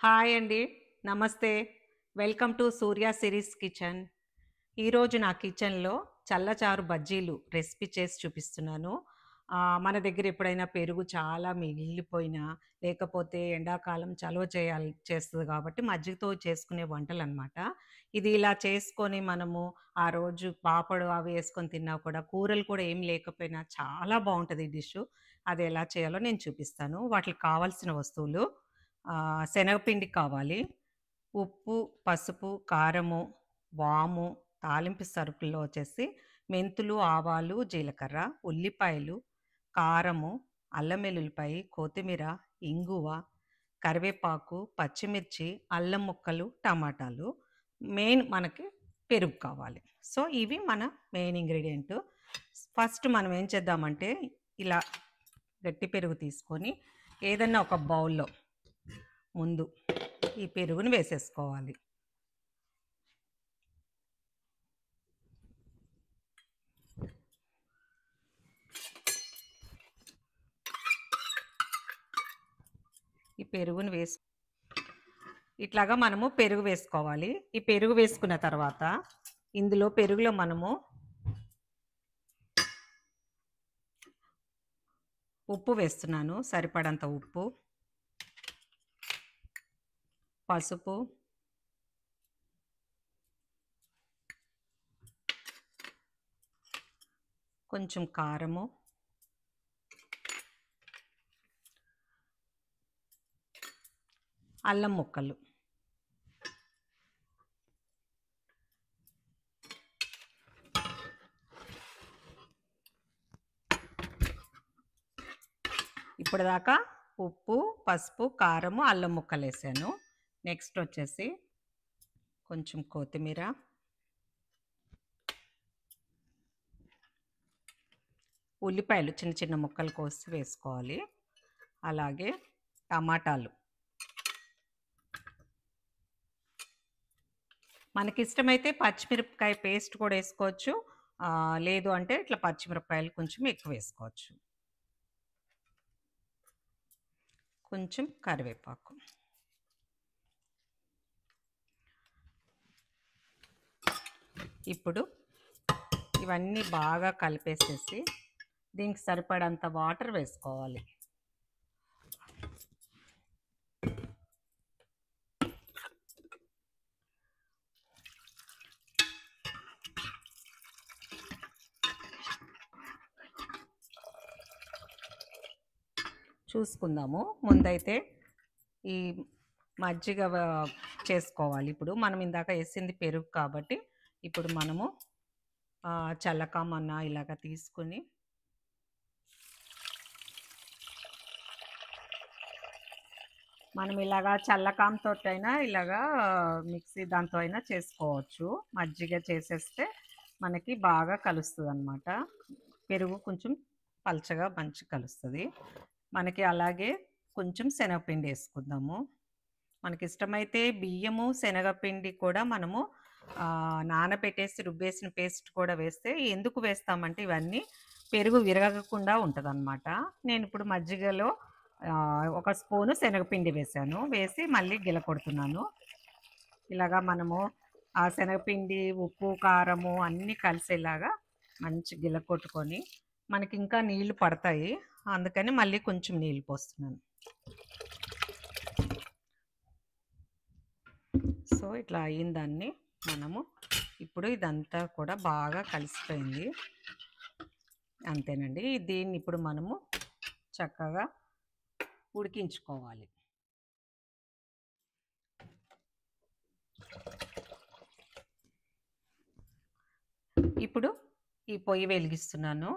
Hi అండి. నమస్తే. Welcome to Surya series kitchen. ఈరోజు నా కిచెన్‌లో చల్లచారు బజ్జీలు రెసిపీ చేసి చూపిస్తున్నాను. మన దగ్గర ఎప్పుడైనా పెరుగు చాలా మిగిలిపోయినా, లేకపోతే ఎండాకాలం చలవ చేస్తది కాబట్టి మజ్జిగతో చేసుకునే వంటలనమాట. ఇది ఇలా చేసుకొని మనము ఆ రోజు పాపడు అవి యేసుకొని తిన్నా కూడా, కూరలు కూడా ఏమి లేకపోయినా చాలా బావుంటది ఈ డిష్షు. అది ఎలా చేయాలో నేను చూపిస్తాను. వాటికి కావాల్సిన వస్తువులు శనగపిండి కావాలి. ఉప్పు, పసుపు, కారము, వాము, తాలింపు సరుకుల్లో వచ్చేసి మెంతులు, ఆవాలు, జీలకర్ర, ఉల్లిపాయలు, కారము, అల్లం వెల్లుల్లిపాయి, కొత్తిమీర, ఇంగువ, కరివేపాకు, పచ్చిమిర్చి, అల్లం ముక్కలు, టమాటాలు. మెయిన్ మనకి పెరుగు కావాలి. సో, ఇవి మన మెయిన్ ఇంగ్రీడియెంట్. ఫస్ట్ మనం ఏం చేద్దామంటే, ఇలా గట్టి పెరుగు తీసుకొని ఏదన్నా ఒక బౌల్‌లో ముందు ఈ పెరుగుని వేసేసుకోవాలి. ఈ పెరుగుని ఇట్లాగా మనము పెరుగు వేసుకోవాలి. ఈ పెరుగు వేసుకున్న తర్వాత పెరుగులో మనము ఉప్పు వేస్తున్నాను. సరిపడంత ఉప్పు, పసుపు, కొంచెం కారము, అల్లం ముక్కలు. ఇప్పటిదాకా ఉప్పు, పసుపు, కారము, అల్లం ముక్కలేసాను. నెక్స్ట్ వచ్చేసి కొంచెం కొత్తిమీర, ఉల్లిపాయలు చిన్న చిన్న ముక్కలు కోసి వేసుకోవాలి. అలాగే టమాటాలు. మనకిష్టమైతే పచ్చిమిరపకాయ పేస్ట్ కూడా వేసుకోవచ్చు. లేదు అంటే ఇట్లా పచ్చిమిరపకాయలు కొంచెం ఎక్కువ వేసుకోవచ్చు. కొంచెం కరివేపాకు. ఇప్పుడు ఇవన్నీ బాగా కలిపేసేసి దీనికి సరిపడంత వాటర్ వేసుకోవాలి. చూసుకుందాము. ముందైతే ఈ మజ్జిగ చేసుకోవాలి. ఇప్పుడు మనం ఇందాక వేసింది పెరుగు కాబట్టి ఇప్పుడు మనము చల్లకామన్న ఇలాగ తీసుకొని మనం ఇలాగా చల్లకామతోటైనా ఇలాగా మిక్సీ దాంతో అయినా చేసుకోవచ్చు. మజ్జిగ చేసేస్తే మనకి బాగా కలుస్తదనమాట. పెరుగు కొంచెం పల్చగా మంచిగా కలుస్తది. మనకి అలాగే కొంచెం శనగపిండి వేసుకుందాము. మనకిష్టమైతే బియ్యము, శనగపిండి కూడా మనము నానబెట్టేసి రుబ్బేసిన పేస్ట్ కూడా వేస్తే ఎందుకు వేస్తామంటే ఇవన్నీ పెరుగు విరగకుండా ఉంటదనమాట. నేనిప్పుడు మజ్జిగలో ఒక స్పూను శనగపిండి వేశాను. వేసి మళ్ళీ గిలకొడుతున్నాను. ఇలాగా మనము ఆ శనగపిండి, ఉప్పు, కారము అన్నీ కలిసేలాగా మంచి గిలకొట్టుకొని మనకింకా నీళ్లు పడతాయి. అందుకని మళ్ళీ కొంచెం నీళ్లు పోస్తున్నాను. సో, ఇట్లా అయిందాన్ని మనము ఇప్పుడు ఇదంతా కూడా బాగా కలిసిపోయింది. అంతేనండి. దీన్ని ఇప్పుడు మనము చక్కగా ఉడికించుకోవాలి. ఇప్పుడు ఈ పొయ్యి వెలిగిస్తున్నాను.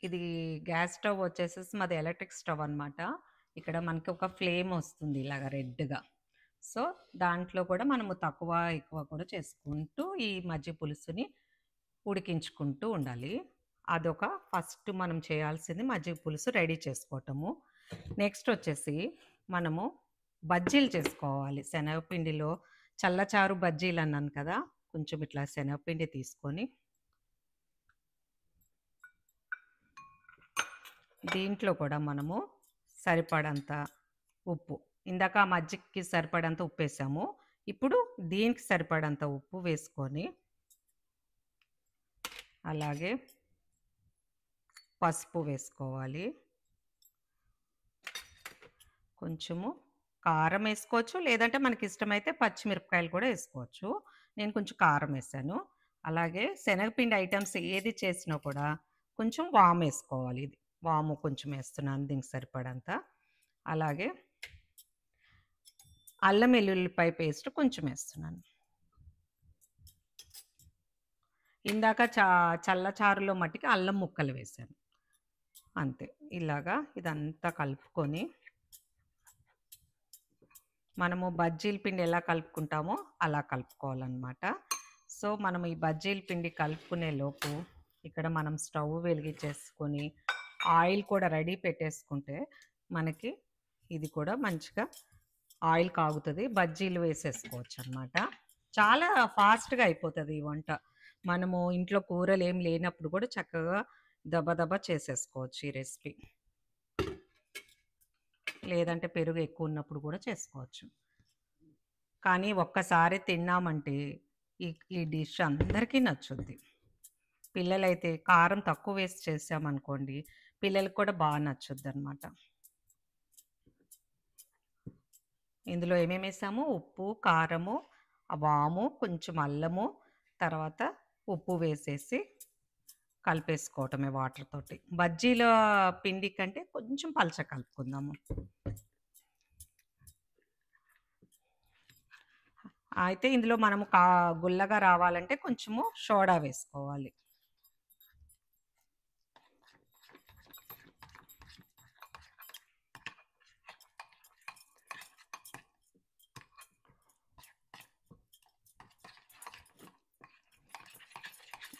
ఇది గ్యాస్ స్టవ్ వచ్చేసేసి మాది ఎలక్ట్రిక్ స్టవ్ అనమాట. ఇక్కడ మనకి ఒక ఫ్లేమ్ వస్తుంది ఇలాగ రెడ్‌గా. సో, దాంట్లో కూడా మనము తక్కువ, ఎక్కువ కూడా చేసుకుంటూ ఈ మజ్జిగ పులుసుని ఉడికించుకుంటూ ఉండాలి. అదొక ఫస్ట్ మనం చేయాల్సింది మజ్జిగ పులుసు రెడీ చేసుకోవటము. నెక్స్ట్ వచ్చేసి మనము బజ్జీలు చేసుకోవాలి. శనగపిండిలో చల్లచారు బజ్జీలన్నాను కదా! కొంచెం ఇట్లా శనగపిండి తీసుకొని దీంట్లో కూడా మనము సరిపడంత ఉప్పు. ఇందాక మజ్జిగకి సరిపడంత ఉప్పేసాము. ఇప్పుడు దీనికి సరిపడంత ఉప్పు వేసుకొని, అలాగే పసుపు వేసుకోవాలి. కొంచెము కారం వేసుకోవచ్చు, లేదంటే మనకి ఇష్టమైతే పచ్చిమిరపకాయలు కూడా వేసుకోవచ్చు. నేను కొంచెం కారం వేసాను. అలాగే శనగపిండి ఐటమ్స్ ఏది చేసినా కూడా కొంచెం వాము వేసుకోవాలి. ఇది వాము కొంచెం వేస్తున్నాను దీనికి సరిపడంత. అలాగే అల్లం వెల్లుల్లిపాయ పేస్ట్ కొంచెం వేస్తున్నాను. ఇందాక చల్ల చారులో మట్టికి అల్లం ముక్కలు వేసాను. అంతే. ఇలాగా ఇదంతా కలుపుకొని, మనము బజ్జీల పిండి ఎలా కలుపుకుంటామో అలా కలుపుకోవాలన్నమాట. సో మనం ఈ బజ్జీల పిండి కలుపుకునే లోపు ఇక్కడ మనం స్టవ్ వెలిగించేసుకొని ఆయిల్ కూడా రెడీ పెట్టేసుకుంటే మనకి ఇది కూడా మంచిగా ఆయిల్ కాగుతుంది. బజ్జీలు వేసేసుకోవచ్చు అన్నమాట. చాలా ఫాస్ట్గా అయిపోతుంది ఈ వంట. మనము ఇంట్లో కూరలు ఏం లేనప్పుడు కూడా చక్కగా దబదబా చేసేసుకోవచ్చు ఈ రెసిపీ. లేదంటే పెరుగు ఎక్కువ ఉన్నప్పుడు కూడా చేసుకోవచ్చు. కానీ ఒక్కసారి తిన్నామంటే ఈ డిష్ అందరికీ నచ్చుద్ది. పిల్లలైతే కారం తక్కువ వేసి చేసామనుకోండి, పిల్లలకి కూడా బాగా నచ్చుద్ది అనమాట. ఇందులో ఏమేమి వేసాము? ఉప్పు, కారము, వాము, కొంచెం అల్లము, తర్వాత ఉప్పు వేసేసి కలిపేసుకోవటమే వాటర్ తోటి. బజ్జీల పిండి కంటే కొంచెం పలచ కలుపుకుందాము. అయితే ఇందులో మనము గుల్లగా రావాలంటే కొంచెము సోడా వేసుకోవాలి.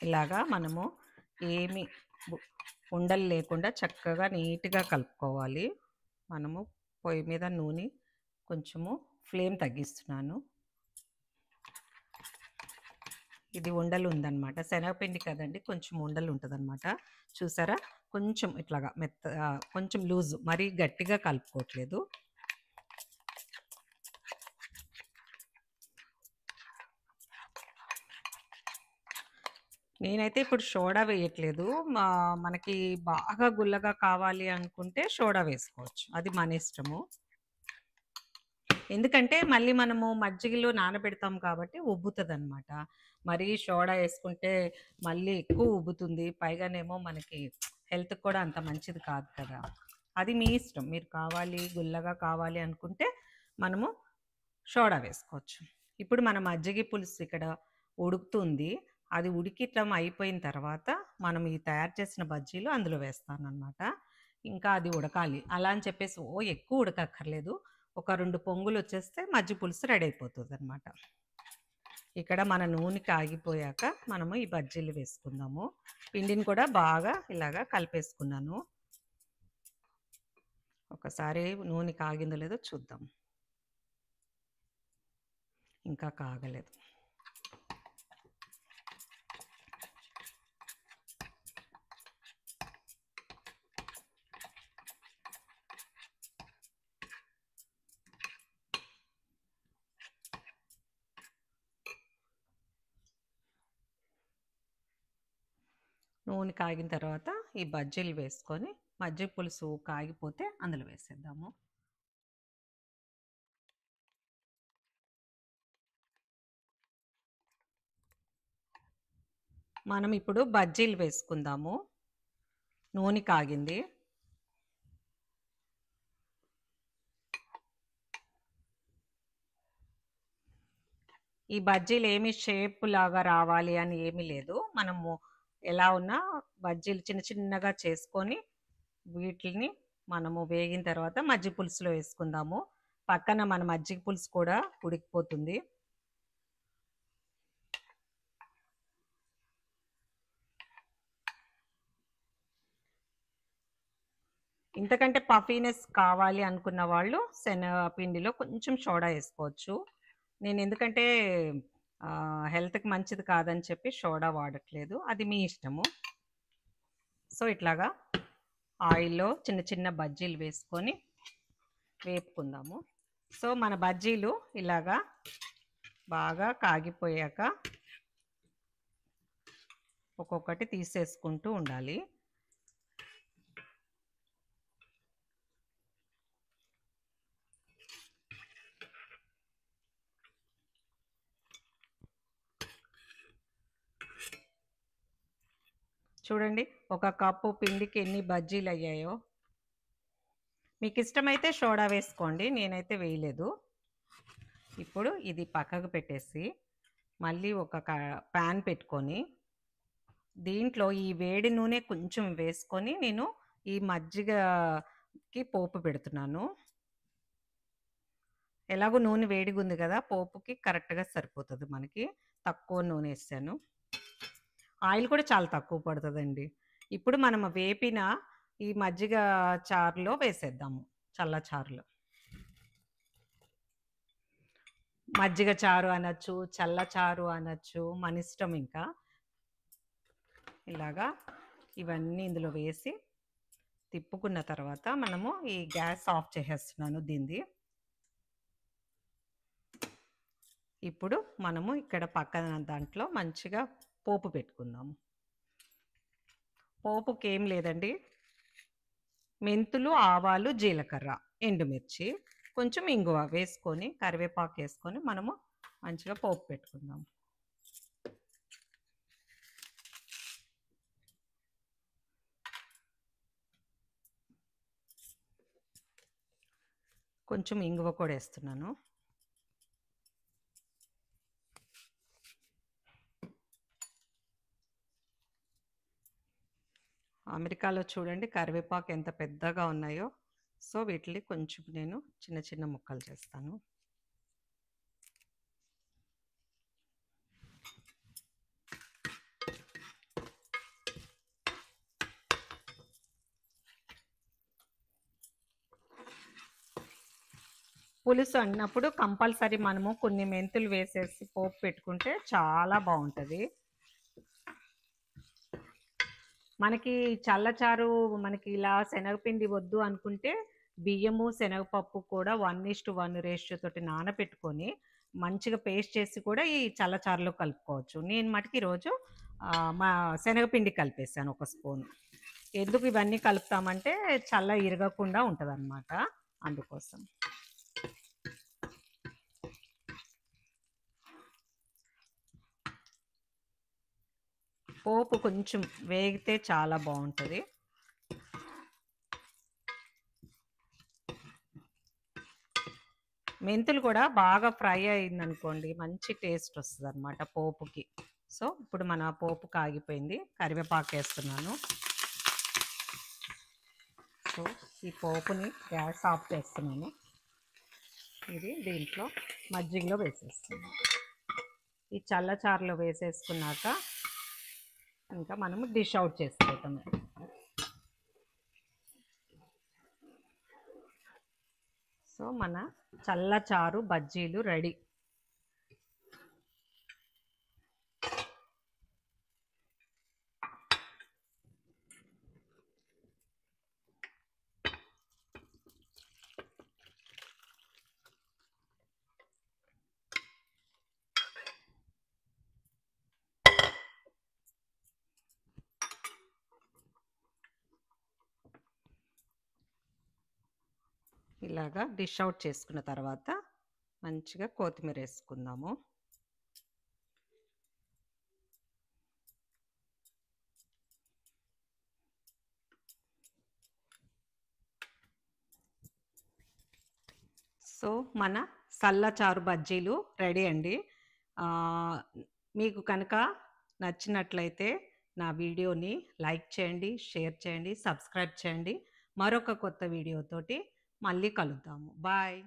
ఇలాగా మనము ఏమి ఉండలు లేకుండా చక్కగా నీట్గా కలుపుకోవాలి. మనము పొయ్యి మీద నూనె కొంచెము ఫ్లేమ్ తగ్గిస్తున్నాను. ఇది ఉండలు ఉందన్నమాట. శనగపిండి కదండి, కొంచెం ఉండలు ఉంటుందన్నమాట. చూసారా? కొంచెం ఇట్లాగా కొంచెం లూజు, మరీ గట్టిగా కలుపుకోవట్లేదు. నేనైతే ఇప్పుడు సోడా వేయట్లేదు. మనకి బాగా గుల్లగా కావాలి అనుకుంటే సోడా వేసుకోవచ్చు. అది మన ఇష్టము. ఎందుకంటే మళ్ళీ మనము మజ్జిగలో నానబెడతాం కాబట్టి ఉబ్బుతుందన్నమాట. మరీ సోడా వేసుకుంటే మళ్ళీ ఎక్కువ ఉబ్బుతుంది. పైగానేమో మనకి హెల్త్‌కి కూడా అంత మంచిది కాదు కదా! అది మీ ఇష్టం. మీరు గుల్లగా కావాలి అనుకుంటే మనము సోడా వేసుకోవచ్చు. ఇప్పుడు మన మజ్జిగ పులుసు ఇక్కడ ఉడుకుతుంది. అది ఉడికిటం అయిపోయిన తర్వాత మనం ఈ తయారు చేసిన బజ్జీలు అందులో వేస్తానన్నమాట. ఇంకా అది ఉడకాలి. అలా అని చెప్పేసి ఎక్కువ ఉడకక్కర్లేదు. ఒక 2 పొంగులు వచ్చేస్తే మజ్జిగ పులుసు రెడీ అయిపోతుందన్నమాట. ఇక్కడ మన నూనె కాగిపోయాక మనము ఈ బజ్జీలు వేసుకుందాము. పిండిని కూడా బాగా ఇలాగా కలిపేసుకున్నాను. ఒకసారి నూనె కాగిందో లేదో చూద్దాం. ఇంకా కాగలేదు. నూనె కాగిన తర్వాత ఈ బజ్జీలు వేసుకొని మజ్జిగ పులుసు కాగిపోతే అందులో వేసేద్దాము. మనం ఇప్పుడు బజ్జీలు వేసుకుందాము. నూనె కాగింది. ఈ బజ్జీలు ఏమి షేప్ లాగా రావాలి అని ఏమీ లేదు. మనము ఎలా ఉన్నా బజ్జీలు చిన్న చిన్నగా చేసుకొని వీటిని మనము వేగిన తర్వాత మజ్జిగ పులుసులో వేసుకుందాము. పక్కన మన మజ్జిగ పులుసు కూడా ఉడికిపోతుంది. ఇంతకంటే పఫీనెస్ కావాలి అనుకున్న వాళ్ళు శనగపిండిలో కొంచెం సోడా వేసుకోవచ్చు. నేను ఎందుకంటే హెల్త్‌కి మంచిది కాదని చెప్పి సోడా వాడట్లేదు. అది మీ ఇష్టము. సో ఇట్లాగా ఆయిల్‌లో చిన్న చిన్న బజ్జీలు వేసుకొని వేపుకుందాము. సో మన బజ్జీలు ఇలాగా బాగా కాగిపోయాక ఒక్కొక్కటి తీసేసుకుంటూ ఉండాలి. చూడండి, ఒక కప్పు పిండికి ఎన్ని బజ్జీలు అయ్యాయో. మీకు ఇష్టమైతే సోడా వేసుకోండి, నేనైతే వేయలేదు. ఇప్పుడు ఇది పక్కకు పెట్టేసి మళ్ళీ ఒక ప్యాన్ పెట్టుకొని దీంట్లో ఈ వేడి నూనె కొంచెం వేసుకొని నేను ఈ మజ్జిగకి పోపు పెడుతున్నాను. ఎలాగో నూనె వేడిగా ఉంది కదా, పోపుకి కరెక్ట్గా సరిపోతుంది మనకి. తక్కువ నూనె వేసాను. ఆయిల్ కూడా చాలా తక్కువ పడుతుందండి. ఇప్పుడు మనం వేపిన ఈ మజ్జిగ చారులో వేసేద్దాము, చల్ల చారులో. మజ్జిగ చారు అనొచ్చు, చల్ల చారు అనొచ్చు, మన ఇష్టం. ఇంకా ఇలాగా ఇవన్నీ ఇందులో వేసి తిప్పుకున్న తర్వాత మనము ఈ గ్యాస్ ఆఫ్ చేసేస్తున్నాను దీన్ని. ఇప్పుడు మనము ఇక్కడ పక్కన దాంట్లో మంచిగా పోపు పెట్టుకుందాము. పోపుకి ఏం లేదండి, మెంతులు, ఆవాలు, జీలకర్ర, ఎండుమిర్చి, కొంచెం ఇంగువ వేసుకొని కరివేపాకు వేసుకొని మనము మంచిగా పోపు పెట్టుకుందాం. కొంచెం ఇంగువ కూడా వేస్తున్నాను. అమెరికాలో చూడండి కరివేపాకు ఎంత పెద్దగా ఉన్నాయో. సో వీటిని కొంచెం నేను చిన్న చిన్న ముక్కలు చేస్తాను. పులుసు అన్నప్పుడు కంపల్సరీ మనము కొన్ని మెంతులు వేసేసి పోపు పెట్టుకుంటే చాలా బాగుంటుంది. మనకి చల్లచారు మనకి ఇలా శనగపిండి వద్దు అనుకుంటే బియ్యము, శనగపప్పు కూడా 1:1 రేషియో తోటి నానబెట్టుకొని మంచిగా పేస్ట్ చేసి కూడా ఈ చల్లచారులో కలుపుకోవచ్చు. నేను మటుకు ఈరోజు మా శనగపిండి కలిపేసాను ఒక స్పూన్. ఎందుకు ఇవన్నీ కలుపుతామంటే చల్ల ఇరగకుండా ఉంటుందన్నమాట, అందుకోసం. పోపు కొంచెం వేగితే చాలా బాగుంటుంది. మెంతులు కూడా బాగా ఫ్రై అయిందనుకోండి మంచి టేస్ట్ వస్తుంది అన్నమాట పోపుకి. సో ఇప్పుడు మన పోపు కాగిపోయింది, కరివేపాకు వేస్తున్నాను. సో ఈ పోపుని గ్యాస్ ఆఫ్ చేస్తున్నాను. ఇది దీంట్లో మజ్జిగలో వేసేస్తున్నాను. ఈ చల్లచారులో వేసేసుకున్నాక ఇంకా మనము డిష్ అవుట్ చేసుకోవటం. సో మన చల్లచారు బజ్జీలు రెడీ. ఇలాగా డిష్ అవుట్ చేసుకున్న తర్వాత మంచిగా కొత్తిమీర వేసుకుందాము. సో మన చల్లచారు బజ్జీలు రెడీ అండి. మీకు కనుక నచ్చినట్లయితే నా వీడియోని లైక్ చేయండి, షేర్ చేయండి, సబ్స్క్రైబ్ చేయండి. మరొక కొత్త వీడియోతోటి మళ్ళీ కలుద్దాము. బాయ్.